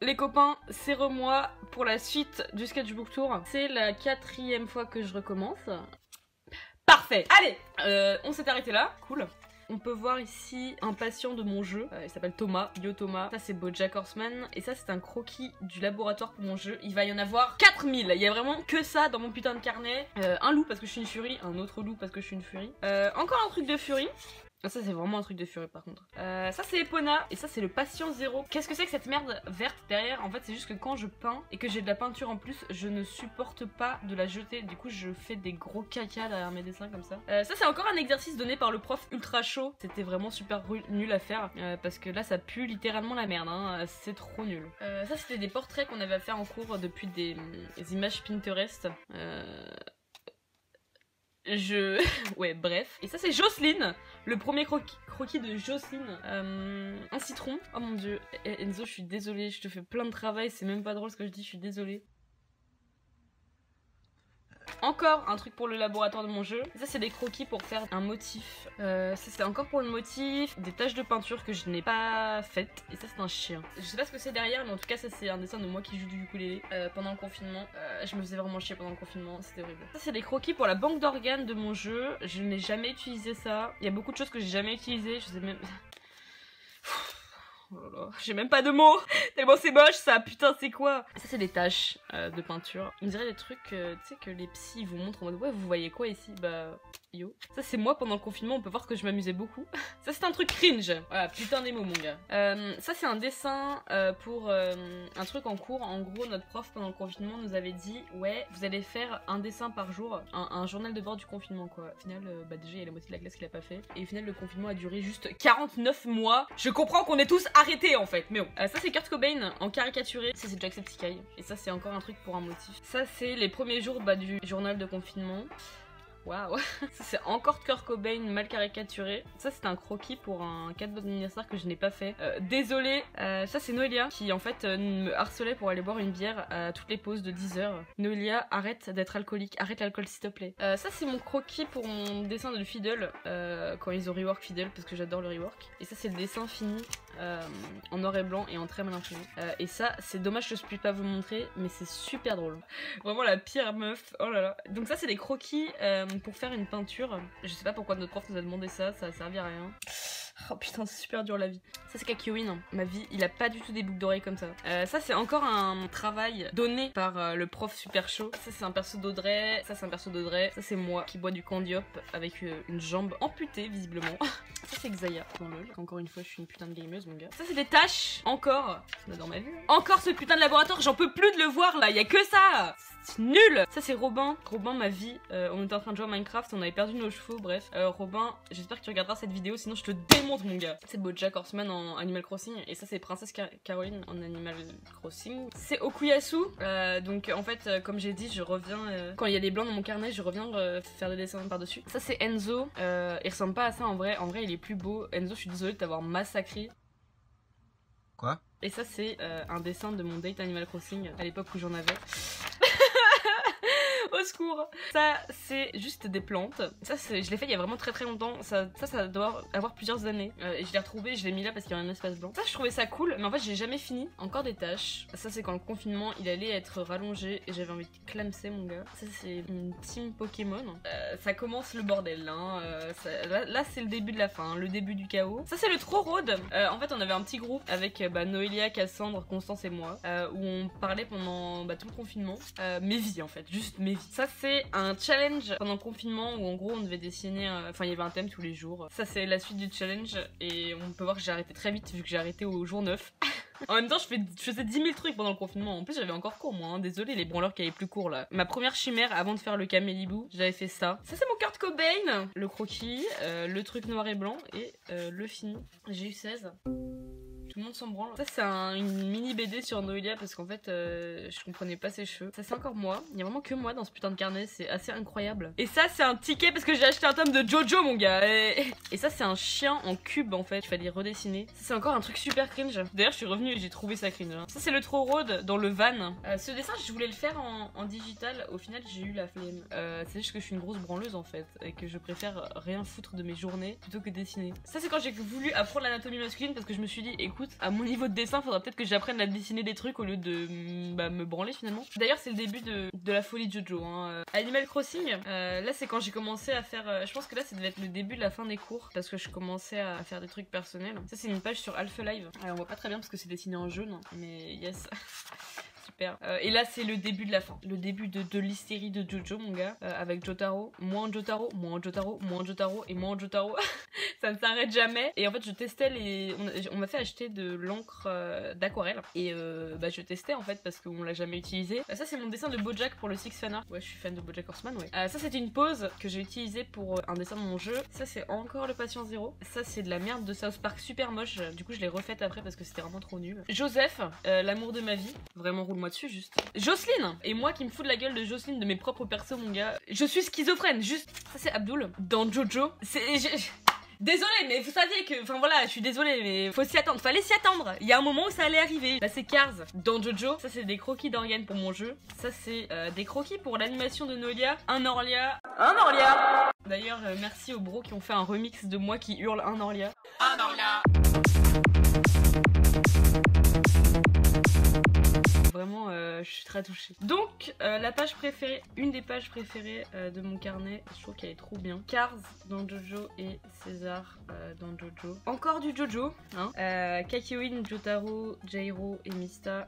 Les copains, c'est re-moi pour la suite du sketchbook tour. C'est la 4e fois que je recommence. Parfait. Allez, on s'est arrêté là. Cool. On peut voir ici un patient de mon jeu, il s'appelle Thomas, Yo Thomas. Ça c'est BoJack Horseman et ça c'est un croquis du laboratoire pour mon jeu. Il va y en avoir 4000, il y a vraiment que ça dans mon putain de carnet. Un loup parce que je suis une furie, un autre loup parce que je suis une furie. Encore un truc de furie. Ça c'est vraiment un truc de furie par contre. Ça c'est Epona et ça c'est le patient 0. Qu'est-ce que c'est que cette merde verte derrière? En fait c'est juste que quand je peins et que j'ai de la peinture en plus, je ne supporte pas de la jeter. Du coup je fais des gros caca derrière mes dessins comme ça. Ça c'est encore un exercice donné par le prof ultra chaud. C'était vraiment super nul à faire parce que là ça pue littéralement la merde, hein. C'est trop nul. Ça c'était des portraits qu'on avait à faire en cours depuis des images Pinterest. Ouais, bref. Et ça, c'est Jocelyne, le premier croquis de Jocelyne. Un citron. Oh mon dieu. Enzo, je suis désolée, je te fais plein de travail, c'est même pas drôle ce que je dis, je suis désolée. Encore un truc pour le laboratoire de mon jeu. Ça c'est des croquis pour faire un motif. Ça c'est encore pour le motif. Des taches de peinture que je n'ai pas faites. Et ça c'est un chien. Je sais pas ce que c'est derrière mais en tout cas ça c'est un dessin de moi qui joue du ukulélé pendant le confinement. Je me faisais vraiment chier pendant le confinement, c'était horrible. Ça c'est des croquis pour la banque d'organes de mon jeu. Je n'ai jamais utilisé ça. Il y a beaucoup de choses que j'ai jamais utilisées. Je sais même... Oh là là, j'ai même pas de mots, tellement c'est moche ça, putain c'est quoi? Ça c'est des taches de peinture. On dirait des trucs, tu sais, que les psys vous montrent en mode ouais vous voyez quoi ici? Bah yo. Ça c'est moi pendant le confinement, on peut voir que je m'amusais beaucoup. Ça c'est un truc cringe, voilà, putain des mots mon gars. Ça c'est un dessin pour un truc en cours. En gros notre prof pendant le confinement nous avait dit ouais vous allez faire un dessin par jour, un journal de bord du confinement quoi. Au final bah déjà il y a la moitié de la classe qui l'a pas fait. Et au final le confinement a duré juste 49 mois. Je comprends qu'on est tous arrêté en fait, mais bon. Ça c'est Kurt Cobain en caricaturé, ça c'est Jacksepticeye. Et ça c'est encore un truc pour un motif. Ça c'est les premiers jours du journal de confinement. Waouh. Ça c'est encore Kurt Cobain mal caricaturé. Ça c'est un croquis pour un cadeau d'anniversaire que je n'ai pas fait. Désolée. Ça c'est Noelia qui en fait me harcelait pour aller boire une bière à toutes les pauses de 10h. Noelia, arrête d'être alcoolique, arrête l'alcool s'il te plaît. Ça c'est mon croquis pour mon dessin de Fiddle quand ils ont rework Fiddle parce que j'adore le rework. Et ça c'est le dessin fini en noir et blanc et en très mal imprimé. Et ça c'est dommage que je puisse pas vous montrer mais c'est super drôle. Vraiment la pire meuf. Oh là là. Donc ça c'est des croquis pour faire une peinture. Je sais pas pourquoi notre prof nous a demandé ça, ça a servi à rien. Oh putain, c'est super dur la vie. Ça c'est Kakyoin, ma vie, il a pas du tout des boucles d'oreilles comme ça. Ça c'est encore un travail donné par le prof super chaud. Ça c'est un perso d'Audrey, ça c'est un perso d'Audrey. Ça c'est moi qui bois du candiop avec une jambe amputée visiblement. Ça c'est Xaya dans LOL. Encore une fois je suis une putain de gameuse mon gars. Ça c'est des tâches, encore, dans ma vie. Encore ce putain de laboratoire, j'en peux plus de le voir là, y a que ça. C'est nul. Ça c'est Robin, Robin ma vie. On était en train de jouer à Minecraft, on avait perdu nos chevaux, bref. Robin, j'espère que tu regarderas cette vidéo, sinon je te démonte mon gars. C'est BoJack Horseman en Animal Crossing et ça c'est Princesse Caroline en Animal Crossing. C'est Okuyasu, donc en fait comme j'ai dit je reviens, quand il y a des blancs dans mon carnet je reviens faire des dessins par dessus. Ça c'est Enzo, il ressemble pas à ça en vrai il est plus beau. Enzo je suis désolée de t'avoir massacré. Quoi? Et ça c'est un dessin de mon date Animal Crossing à l'époque où j'en avais. Au secours. Ça c'est juste des plantes. Ça je l'ai fait il y a vraiment très longtemps. Ça doit avoir plusieurs années. Et je l'ai retrouvé, je l'ai mis là parce qu'il y a un espace blanc. Ça je trouvais ça cool, mais en fait j'ai jamais fini. Encore des tâches. Ça c'est quand le confinement il allait être rallongé et j'avais envie de clamser mon gars. Ça c'est une team Pokémon. Ça commence le bordel hein. Là c'est le début de la fin, le début du chaos. Ça c'est le Trop Road. En fait on avait un petit groupe avec Noélia, Cassandre, Constance et moi où on parlait pendant tout le confinement. Mes vies en fait, juste mes vies. Ça c'est un challenge pendant le confinement où en gros on devait dessiner, enfin il y avait un thème tous les jours. Ça c'est la suite du challenge et on peut voir que j'ai arrêté très vite vu que j'ai arrêté au jour 9. En même temps je faisais 10 000 trucs pendant le confinement. En plus j'avais encore cours moi, hein. Désolé les branleurs qui avaient plus cours là. Ma première chimère avant de faire le camélibou, j'avais fait ça. Ça c'est mon Kurt Cobain, le croquis, le truc noir et blanc et le fini. J'ai eu 16. Tout le monde s'en branle. Ça c'est une mini BD sur Noelia parce qu'en fait je comprenais pas ses cheveux. Ça c'est encore moi. Il y a vraiment que moi dans ce putain de carnet, c'est assez incroyable. Et ça c'est un ticket parce que j'ai acheté un tome de Jojo mon gars. Et ça c'est un chien en cube en fait, il fallait redessiner. Ça c'est encore un truc super cringe. D'ailleurs je suis revenue et j'ai trouvé ça cringe. Hein. Ça c'est le Trop Road dans le van. Ce dessin je voulais le faire en digital, au final j'ai eu la flemme. C'est juste que je suis une grosse branleuse en fait et que je préfère rien foutre de mes journées plutôt que dessiner. Ça c'est quand j'ai voulu apprendre l'anatomie masculine parce que je me suis dit écoute écoute, à mon niveau de dessin, faudra peut-être que j'apprenne à dessiner des trucs au lieu de me branler finalement. D'ailleurs, c'est le début de la folie Jojo. Hein. Animal Crossing, là c'est quand j'ai commencé à faire. Je pense que là ça devait être le début de la fin des cours parce que je commençais à faire des trucs personnels. Ça, c'est une page sur Alpha Live. Alors, on voit pas très bien parce que c'est dessiné en jaune, mais yes. Super. Et là, c'est le début de la fin. Le début de l'hystérie de Jojo, mon gars. Avec Jotaro. Moins Jotaro, moins Jotaro, moins Jotaro et moins Jotaro. Ça ne s'arrête jamais. Et en fait, je testais les... On m'a fait acheter de l'encre d'aquarelle. Et je testais en fait parce qu'on l'a jamais utilisé. Ça, c'est mon dessin de Bojack pour le Six Fanart. Ouais, je suis fan de Bojack Horseman, ouais. Ça, c'était une pause que j'ai utilisée pour un dessin de mon jeu. Ça, c'est encore le Patient Zéro. Ça, c'est de la merde de South Park super moche. Du coup, je l'ai refaite après parce que c'était vraiment trop nul. Joseph, l'amour de ma vie. Vraiment, roule-moi dessus, juste. Jocelyne! Et moi qui me fous de la gueule de Jocelyne, de mes propres persos, mon gars. Je suis schizophrène, juste. Ça, c'est Abdul. Dans Jojo. Désolée, mais vous saviez que... Enfin voilà, je suis désolée, mais faut s'y attendre. Fallait s'y attendre. Il y a un moment où ça allait arriver. Là, c'est Cars dans Jojo. Ça, c'est des croquis d'organes pour mon jeu. Ça, c'est des croquis pour l'animation de Nolia. Un Orlia. Un Orlia! D'ailleurs, merci aux bros qui ont fait un remix de moi qui hurle un Orlia. Un Orlia! Vraiment, je suis très touchée. Donc, la page préférée, une des pages préférées de mon carnet, je trouve qu'elle est trop bien. Cars dans Jojo et César dans Jojo. Encore du Jojo, hein. Kakyoin, Jotaro, Jairo et Mista.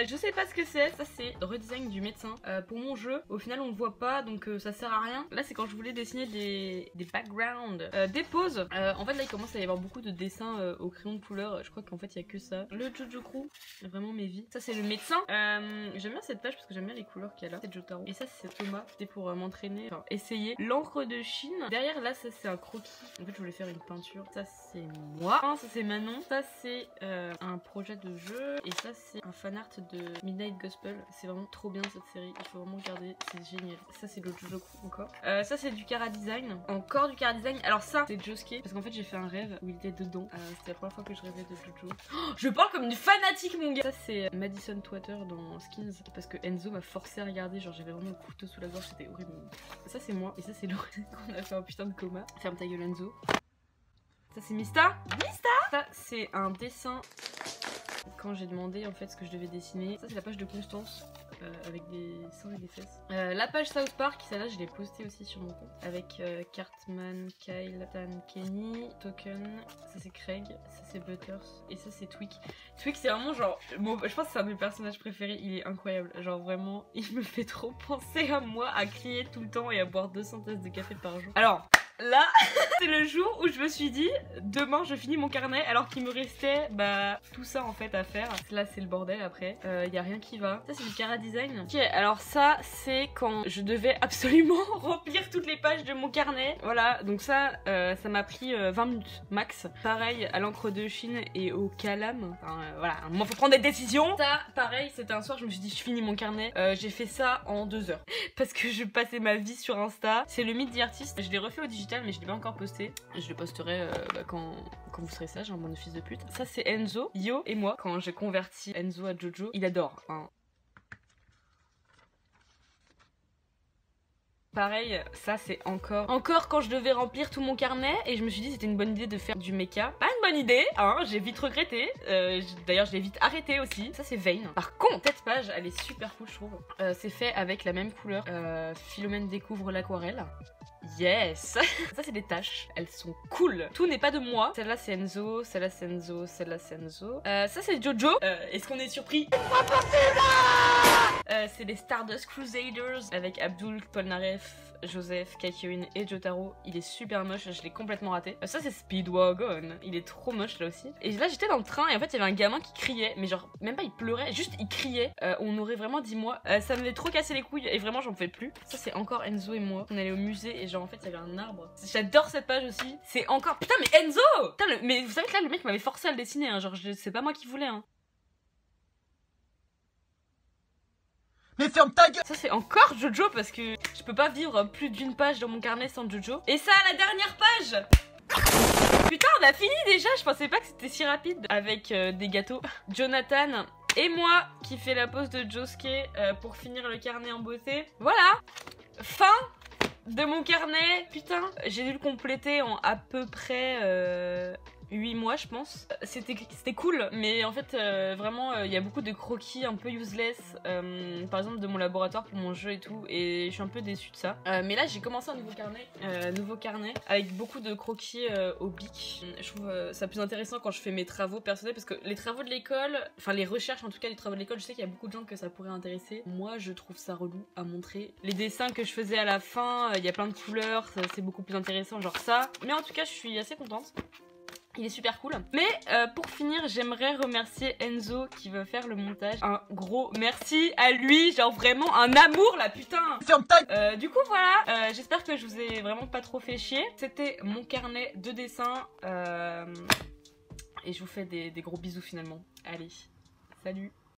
Je sais pas ce que c'est, ça c'est redesign du médecin. Pour mon jeu, au final on le voit pas, donc ça sert à rien. Là c'est quand je voulais dessiner des backgrounds, des poses. En fait là il commence à y avoir beaucoup de dessins au crayon de couleur, je crois qu'en fait il y a que ça. Le Jojo Crew, vraiment mes vies. Ça c'est le médecin. J'aime bien cette page parce que j'aime bien les couleurs qu'il y a là. C'est Jotaro. Et ça c'est Thomas, c'était pour m'entraîner, enfin essayer. L'encre de Chine. Derrière là ça c'est un croquis. En fait je voulais faire une peinture. Ça c'est moi. Ça c'est Manon. Ça c'est un projet de jeu. Et ça c'est un fanart de Midnight Gospel. C'est vraiment trop bien cette série. Il faut vraiment regarder. C'est génial. Ça c'est le Jojo Crew encore. Ça c'est du Kara Design. Encore du Kara Design. Alors ça c'est Josuke. Parce qu'en fait j'ai fait un rêve où il était dedans. C'était la première fois que je rêvais de Jojo. Oh, je parle comme une fanatique mon gars. Ça c'est Madison Twatter dans Skins. Parce que Enzo m'a forcé à regarder. Genre j'avais vraiment le couteau sous la gorge. C'était horrible. Ça c'est moi. Et ça c'est Lorraine qu'on a fait un putain de coma. Ferme ta gueule Enzo. Ça c'est Mista. Mista. Ça c'est un dessin. Quand j'ai demandé en fait ce que je devais dessiner. Ça c'est la page de Constance. Avec des seins et des fesses. La page South Park, celle-là je l'ai postée aussi sur mon compte. Avec Cartman, Kyle, Tan, Kenny, Token. Ça c'est Craig, ça c'est Butters. Et ça c'est Tweak. Tweak c'est vraiment genre... Bon, je pense que c'est un de mes personnages préférés. Il est incroyable. Genre vraiment, il me fait trop penser à moi, à crier tout le temps et à boire 200 tasses de café par jour. Alors... Là, c'est le jour où je me suis dit demain je finis mon carnet alors qu'il me restait tout ça en fait à faire. Là c'est le bordel après, y a rien qui va. Ça c'est du Kara Design. Ok, alors ça c'est quand je devais absolument remplir toutes les pages de mon carnet. Voilà, donc ça m'a pris 20 minutes max. Pareil à l'encre de Chine et au calame. Enfin, voilà, à un moment faut prendre des décisions. Ça pareil, c'était un soir je me suis dit je finis mon carnet. J'ai fait ça en 2 heures. Parce que je passais ma vie sur Insta. C'est le mythe d'artiste. Je l'ai refait au digital mais je l'ai pas encore posté. Je le posterai quand vous serez sage, hein, mon fils de pute. Ça c'est Enzo, Yo et moi. Quand j'ai converti Enzo à Jojo, il adore. Hein. Pareil, ça c'est encore quand je devais remplir tout mon carnet et je me suis dit c'était une bonne idée de faire du mecha. Pas une bonne idée, hein, j'ai vite regretté. D'ailleurs je l'ai vite arrêté aussi. Ça c'est Vayne. Par contre, cette page elle est super cool je trouve. C'est fait avec la même couleur. Philomène découvre l'aquarelle. Yes. Ça c'est des tâches, elles sont cool. Tout n'est pas de moi. Celle-là c'est Enzo, celle-là c'est Enzo, celle-là c'est Enzo. Ça c'est Jojo. Est-ce qu'on est surpris? C'est les Stardust Crusaders avec Abdul, Polnareff, Joseph, Kakyoin et Jotaro. Il est super moche, je l'ai complètement raté. Ça c'est Speedwagon, il est trop moche là aussi. Et là j'étais dans le train et en fait il y avait un gamin qui criait, mais genre même pas il pleurait, juste il criait. On aurait vraiment dit moi. Ça m'avait trop cassé les couilles et vraiment j'en pouvais plus. Ça c'est encore Enzo et moi. On allait au musée et genre en fait il y avait un arbre. J'adore cette page aussi. C'est encore... Putain mais Enzo. Putain, mais vous savez que là le mec m'avait forcé à le dessiner, hein. Genre c'est pas moi qui voulais hein. Mais ferme ta gueule! Ça c'est encore Jojo parce que je peux pas vivre plus d'une page dans mon carnet sans Jojo. Et ça la dernière page. Putain on a fini déjà, je pensais pas que c'était si rapide. Avec des gâteaux. Jonathan et moi qui fait la pose de Josuke pour finir le carnet en beauté. Voilà. Fin de mon carnet. Putain, j'ai dû le compléter en à peu près 8 mois je pense. C'était cool, mais en fait vraiment il y a beaucoup de croquis un peu useless, par exemple de mon laboratoire pour mon jeu et tout, et je suis un peu déçue de ça. Mais là j'ai commencé un nouveau carnet avec beaucoup de croquis au bic. Je trouve ça plus intéressant quand je fais mes travaux personnels, parce que les travaux de l'école, enfin les recherches en tout cas, les travaux de l'école, je sais qu'il y a beaucoup de gens que ça pourrait intéresser. Moi je trouve ça relou à montrer. Les dessins que je faisais à la fin, il y a plein de couleurs, c'est beaucoup plus intéressant genre ça. Mais en tout cas je suis assez contente. Il est super cool. Mais pour finir, j'aimerais remercier Enzo qui va faire le montage. Un gros merci à lui, genre vraiment un amour là, putain. Ferme ta... Du coup voilà, j'espère que je vous ai vraiment pas trop fait chier. C'était mon carnet de dessin. Et je vous fais des gros bisous finalement. Allez, salut.